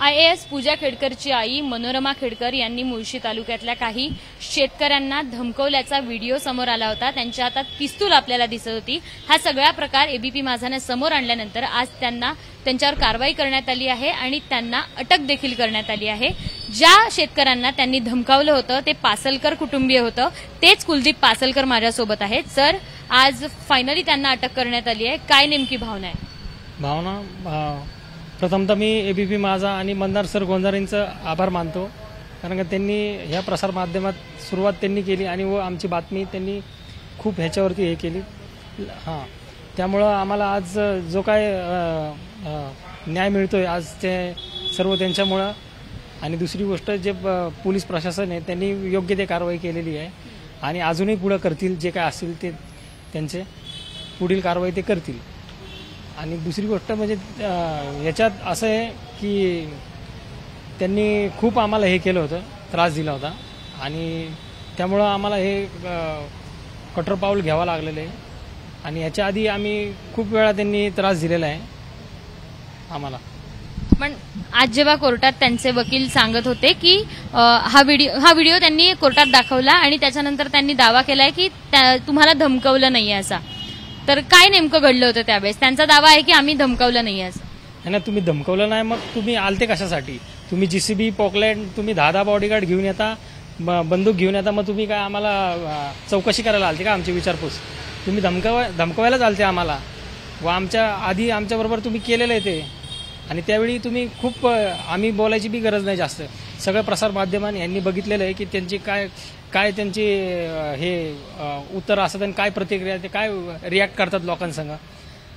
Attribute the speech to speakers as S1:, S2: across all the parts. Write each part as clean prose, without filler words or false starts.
S1: IAS पूजा खेडकरची आई मनोरमा खेडकर यांनी मुळशी तालुक्यातल्या काही शेतकऱ्यांना धमकवल्याचा व्हिडिओ समोर आला होता। त्यांच्या हातात पिस्तूल आपल्याला दिसत होती। हा सगळा प्रकार एबीपी माझाने समोर आणल्यानंतर आज त्यांच्यावर कारवाई करण्यात आली आहे आणि त्यांना अटक देखील करण्यात आली आहे। ज्या शेतकऱ्यांना त्यांनी धमकावलं होतं ते पासलकर कुटुंबीय होतं, तेच कुलदीप पासलकर माझ्यासोबत आहेत। सर, आज फायनली त्यांना अटक करण्यात आली आहे, काय नेमकी भावना आहे?
S2: प्रथमतः मी एबीपी माझा आणि मंदार सर गोंजारेंचं आभार मानतो, कारण का त्यांनी ह्या प्रसार माध्यमात सुरुवात त्यांनी केली आणि व आमची बातमी त्यांनी खूप ह्याच्यावरती हे केली। त्यामुळं आम्हाला आज जो काय न्याय मिळतोय आज ते सर्व त्यांच्यामुळं। आणि दुसरी गोष्ट जे पोलीस प्रशासन आहे त्यांनी योग्य ते कारवाई केलेली आहे आणि अजूनही पुढे करतील, जे काय असेल ते त्यांचे पुढील कारवाई ते करतील। आणि दुसरी गोष्ट म्हणजे याच्यात असं आहे की त्यांनी खूप आम्हाला हे केलं होतं, त्रास दिला होता आणि त्यामुळं आम्हाला हे कठोर पाऊल घ्यावं लागलेलं आहे। आणि याच्या आधी आम्ही खूप वेळा त्यांनी त्रास दिलेला आहे आम्हाला।
S1: पण आज जेव्हा कोर्टात त्यांचे वकील सांगत होते की हा व्हिडिओ त्यांनी कोर्टात दाखवला आणि त्याच्यानंतर त्यांनी दावा केलाय की तुम्हाला धमकवलं नाहीये असा, तर काय नेमकं घडलं होतं त्यावेळेस? त्यांचा दावा आहे की आम्ही धमकावलं नाही असं।
S2: नाही, तुम्ही धमकावलं नाही, मग तुम्ही आलते कशासाठी? तुम्ही जीसीबी पॉकलेट तुम्ही 10 बॉडीगार्ड घेऊन येता, बंदूक घेऊन येता, मग तुम्ही काय आम्हाला चौकशी करायला आलते का? आमची विचारपूस तुम्ही धमकावायलाच आलते आम्हाला, व आमच्या आधी आमच्याबरोबर तुम्ही केलेलं आहे ते। आणि त्यावेळी तुम्ही खूप आम्ही बोलायची बी गरज नाही जास्त, सगळं प्रसार माध्यमांनी यांनी बघितलेलं आहे की त्यांची काय त्यांची हे उत्तर असतात आणि काय प्रतिक्रिया, ते काय रिॲक्ट करतात लोकांसंग।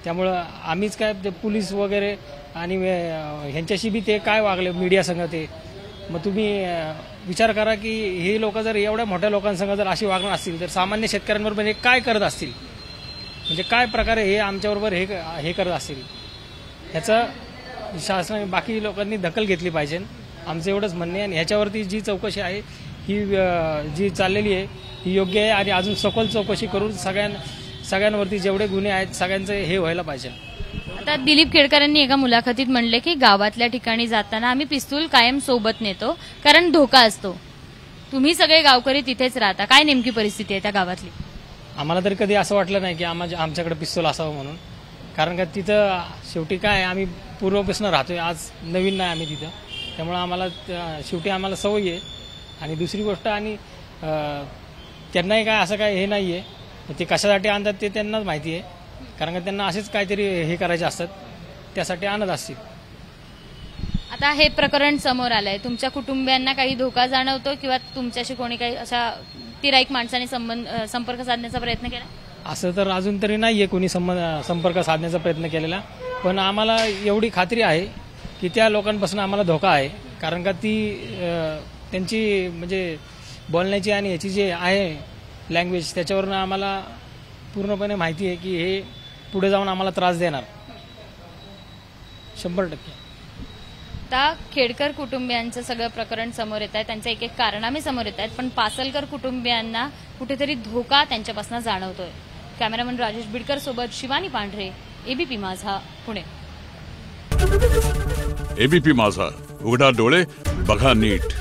S2: त्यामुळं आम्हीच काय ते पोलीस वगैरे आणि ह्यांच्याशी बी ते काय वागले मीडियासंग ते। मग तुम्ही विचार करा की हे लोक जर एवढ्या मोठ्या लोकांसंग जर अशी वागणं असतील तर सामान्य शेतकऱ्यांबरोबर हे काय करत असतील, म्हणजे काय प्रकारे हे आमच्याबरोबर हे करत असतील, ह्याचं शासनाने बाकी लोकांनी दखल घेतली पाहिजे, आमचं एवढंच म्हणणं आहे। आणि ह्याच्यावरती जी चौकशी आहे ही जी चाललेली आहे ही योग्य आहे आणि अजून सखोल चौकशी करून सगळ्यांवरती जेवढे गुन्हे आहेत सगळ्यांचं हे व्हायला पाहिजे।
S1: आता दिलीप खेडकरांनी एका मुलाखतीत म्हणले की गावातल्या ठिकाणी जाताना आम्ही पिस्तूल कायम सोबत नेतो कारण धोका असतो। तुम्ही सगळे गावकरी तिथेच राहता, काय नेमकी परिस्थिती आहे त्या गावातली?
S2: आम्हाला तरी कधी असं वाटलं नाही की आमच्याकडे पिस्तूल असावं म्हणून, कारण का तिथं शेवटी काय आम्ही पूर्वपासून राहतोय, आज नवीन नाही आम्ही तिथं, त्यामुळे आम्हाला शेवटी आम्हाला सवय आहे। आणि दुसरी गोष्ट आणि त्यांनाही काय असं काय हे नाही आहे, ते कशासाठी आणतात ते त्यांनाच माहिती आहे, कारण का त्यांना असेच काहीतरी हे करायचे असतात त्यासाठी आणत असतील।
S1: आता हे प्रकरण समोर आलंय, तुमच्या कुटुंबियांना काही धोका जाणवतो किंवा तुमच्याशी कोणी काही अशा तिराईक माणसाने संपर्क साधण्याचा प्रयत्न केला?
S2: असं तर अजून तरी नाहीये कोणी संपर्क साधण्याचा प्रयत्न केलेला, पण आम्हाला एवढी खात्री आहे की त्या लोकांपासून आम्हाला धोका आहे, कारण का त्यांची म्हणजे बोलण्याची आणि याची जे आहे लँग्वेज त्याच्यावरून आम्हाला पूर्णपणे माहिती आहे की हे पुढे जाऊन आम्हाला त्रास देणार 100%।
S1: आता खेडकर कुटुंबियांचं सगळं प्रकरण समोर येत आहे, त्यांचे एक कारनामे समोर येत आहेत, पण पासलकर कुटुंबियांना कुठेतरी धोका त्यांच्यापासून जाणवतोय। कॅमेरामन राजेश बिडकर सोबत शिवानी पांढरे, एबीपी माझा, पुणे।
S3: एबीपी माझा, उघडा डोळे बघा नीट।